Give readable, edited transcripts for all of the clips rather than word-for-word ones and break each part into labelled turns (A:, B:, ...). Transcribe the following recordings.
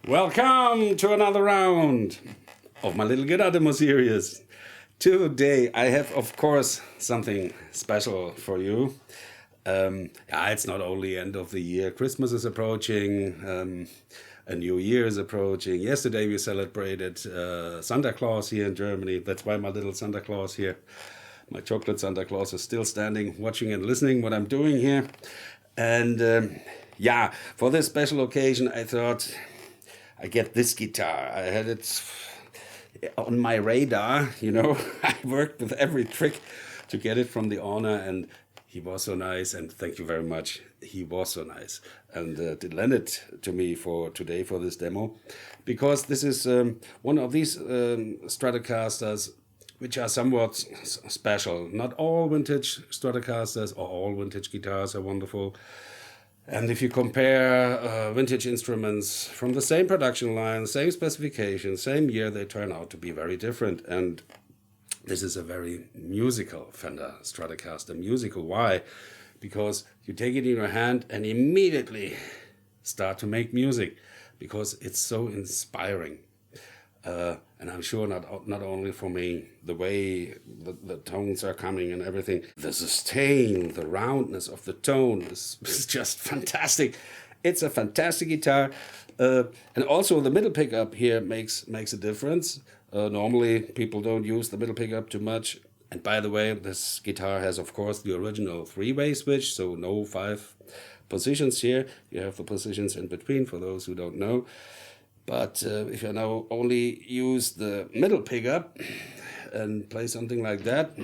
A: Welcome to another round of my little guitar demo series. Today I have, of course, something special for you. It's not only end of the year. Christmas is approaching. A new year is approaching. Yesterday we celebrated Santa Claus here in Germany. That's why my little Santa Claus here, my chocolate Santa Claus, is still standing, watching and listening what I'm doing here. And for this special occasion, I thought I get this guitar. I had it on my radar, I worked with every trick to get it from the owner, and he was so nice, and thank you very much. He was so nice and did lend it to me for today for this demo, because this is one of these Stratocasters which are somewhat special. Not all vintage Stratocasters or all vintage guitars are wonderful. And if you compare vintage instruments from the same production line, same specification, same year, they turn out to be very different. And this is a very musical Fender Stratocaster. Musical, why? Because you take it in your hand and immediately start to make music, because it's so inspiring. And I'm sure not only for me, the way the tones are coming and everything, the sustain, the roundness of the tone is just fantastic. It's a fantastic guitar. And also the middle pickup here makes a difference. Normally people don't use the middle pickup too much. And by the way, this guitar has, of course, the original three-way switch, so no 5 positions here. You have the positions in between for those who don't know. But if you now only use the middle pickup and play something like that,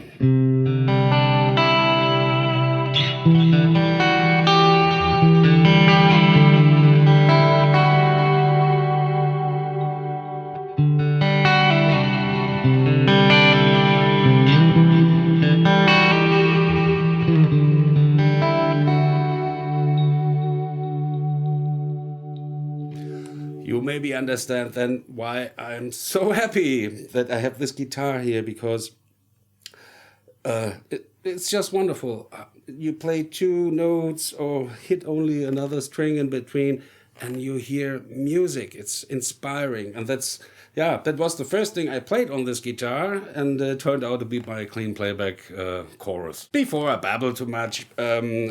A: you maybe understand then why I'm so happy that I have this guitar here, because it's just wonderful. You play 2 notes or hit only another string in between and you hear music. It's inspiring. And that was the first thing I played on this guitar, and turned out to be my clean playback chorus. Before I babble too much,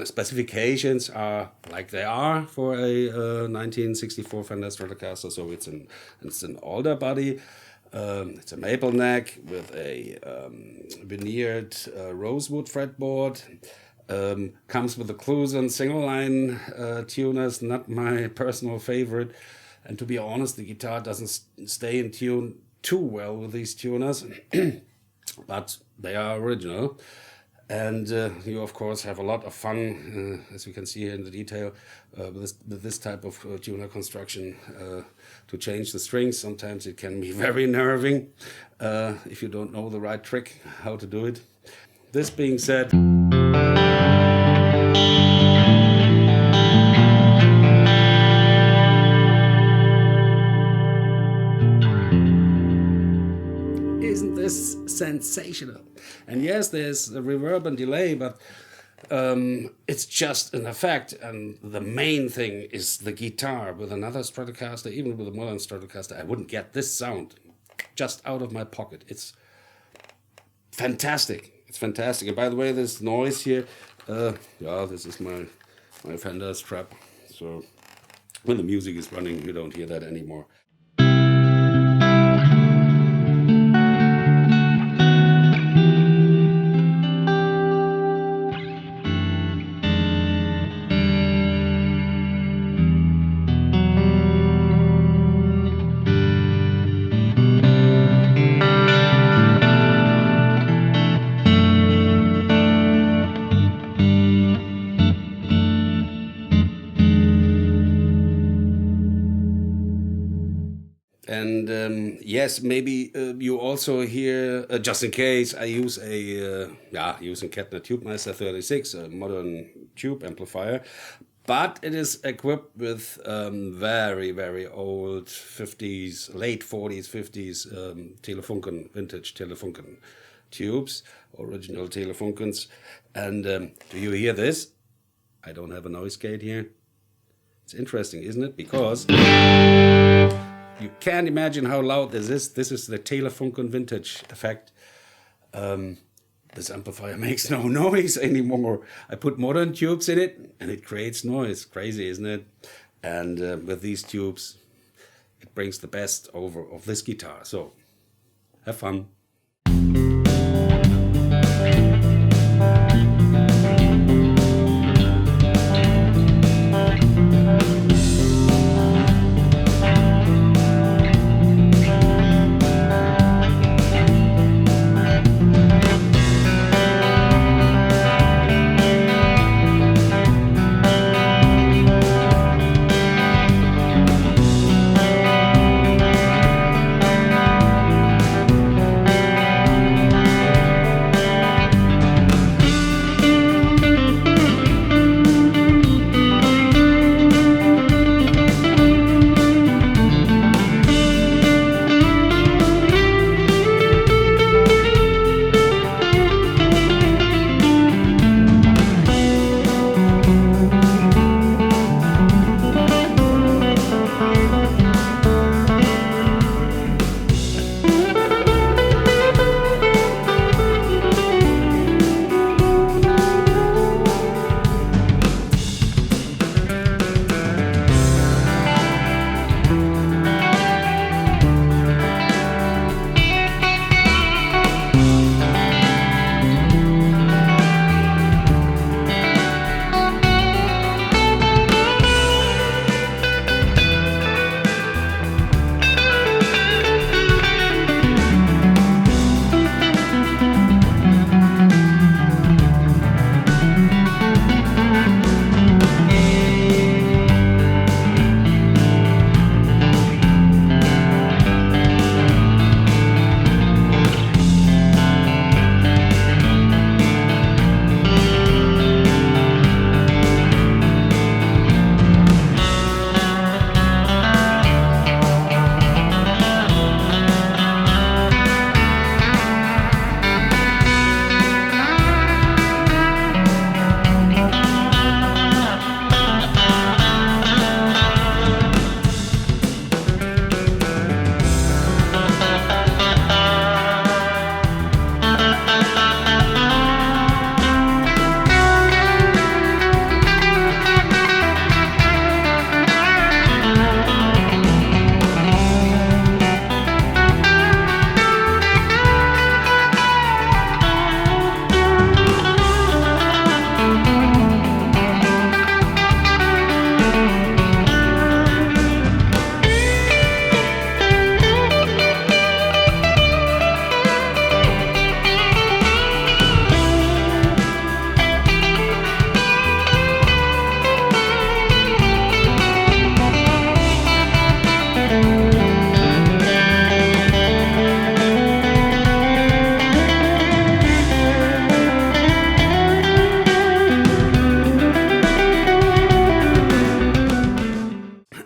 A: specifications are like they are for a 1964 Fender Stratocaster, so it's an older body. It's a maple neck with a veneered rosewood fretboard. Comes with the Clusen single line tuners, not my personal favorite. And to be honest, the guitar doesn't stay in tune too well with these tuners, but they are original. And you, of course, have a lot of fun, as you can see here in the detail, with this type of tuner construction. To change the strings, sometimes it can be very nerving if you don't know the right trick, how to do it. This being said, isn't this sensational? And yes, there's a reverb and delay, but it's just an effect. And the main thing is the guitar. With another Stratocaster, even with a modern Stratocaster, I wouldn't get this sound just out of my pocket. It's fantastic. It's fantastic. And by the way, this noise here, this is my Fender Strap. So when the music is running, you don't hear that anymore. And yes, maybe you also hear, just in case, I use a hughes&kettner Tubemeister 36, a modern tube amplifier, but it is equipped with very, very old 50s, late 40s, 50s Telefunken, vintage Telefunken tubes, original Telefunkens. And do you hear this? I don't have a noise gate here. It's interesting, isn't it? Because you can't imagine how loud this is. This is the Taylor Funken vintage effect. This amplifier makes no noise anymore. I put modern tubes in it and it creates noise. Crazy, isn't it? And with these tubes, it brings the best over of this guitar. So have fun.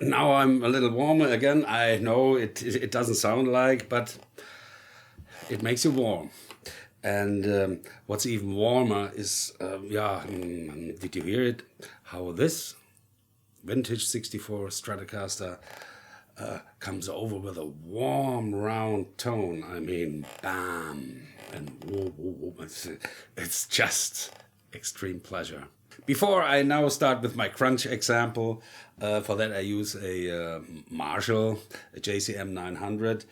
A: Now I'm a little warmer again. I know it doesn't sound like, but it makes you warm. And what's even warmer is, did you hear it? How this vintage 64 Stratocaster comes over with a warm, round tone. I mean, bam, and whoa, whoa, whoa. It's just extreme pleasure. Before I now start with my crunch example, for that I use a Marshall, a JCM 900.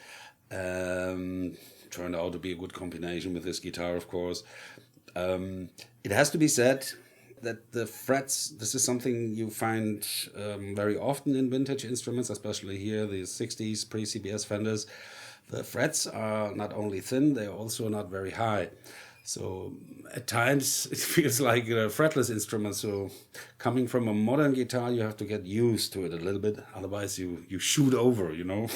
A: Turned out to be a good combination with this guitar, of course. It has to be said that the frets, this is something you find very often in vintage instruments, especially here, the 60s pre-CBS Fenders. The frets are not only thin, they're also not very high. So at times it feels like a fretless instrument. So coming from a modern guitar, you have to get used to it a little bit. Otherwise you shoot over, you know.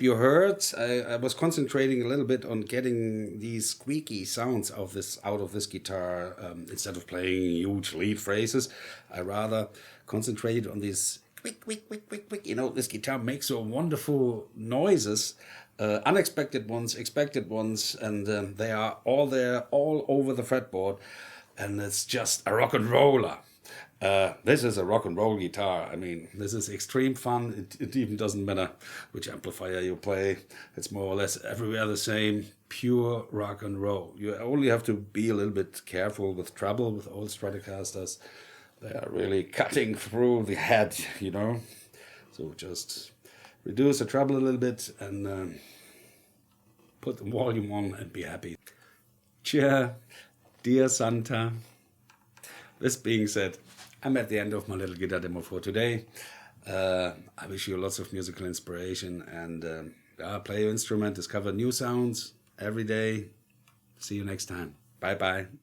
A: you heard, I was concentrating a little bit on getting these squeaky sounds of out of this guitar. Instead of playing huge lead phrases, I rather concentrated on these quick, quick, quick, quick, quick. You know, this guitar makes so wonderful noises, unexpected ones, expected ones, and they are all there, all over the fretboard, and it's just a rock and roller. This is a rock and roll guitar. I mean, this is extreme fun. It even doesn't matter which amplifier you play. It's more or less everywhere the same. Pure rock and roll. You only have to be a little bit careful with treble with old Stratocasters. They are really cutting through the head, you know. So just reduce the treble a little bit and put the volume on and be happy. Cheer, dear Santa. This being said, I'm at the end of my little guitar demo for today. I wish you lots of musical inspiration and play your instrument, discover new sounds every day. See you next time. Bye bye.